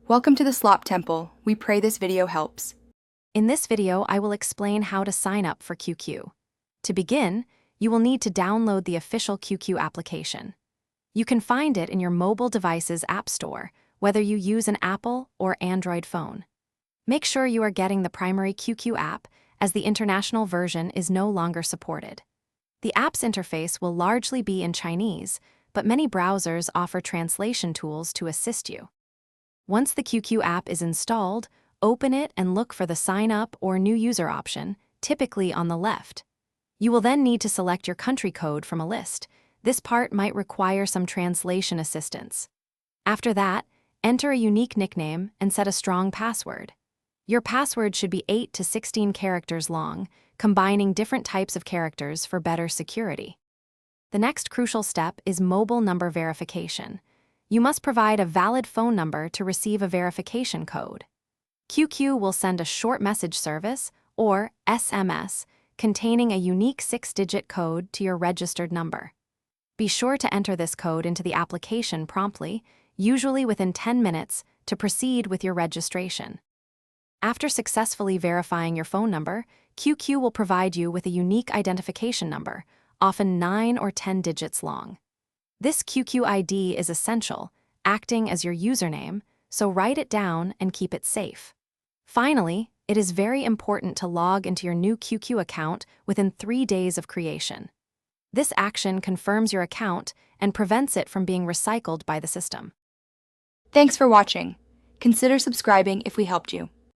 Welcome to the Slop Temple. We pray this video helps. In this video, I will explain how to sign up for QQ. To begin, you will need to download the official QQ application. You can find it in your mobile device's app store, whether you use an Apple or Android phone. Make sure you are getting the primary QQ app, as the international version is no longer supported. The app's interface will largely be in Chinese, but many browsers offer translation tools to assist you. Once the QQ app is installed, open it and look for the Sign Up or New User option, typically on the left. You will then need to select your country code from a list. This part might require some translation assistance. After that, enter a unique nickname and set a strong password. Your password should be 8 to 16 characters long, combining different types of characters for better security. The next crucial step is mobile number verification. You must provide a valid phone number to receive a verification code. QQ will send a short message service, or SMS, containing a unique 6-digit code to your registered number. Be sure to enter this code into the application promptly, usually within 10 minutes, to proceed with your registration. After successfully verifying your phone number, QQ will provide you with a unique identification number, often 9 or 10 digits long. This QQ ID is essential, acting as your username, so write it down and keep it safe. Finally, it is very important to log into your new QQ account within 3 days of creation. This action confirms your account and prevents it from being recycled by the system. Thanks for watching. Consider subscribing if we helped you.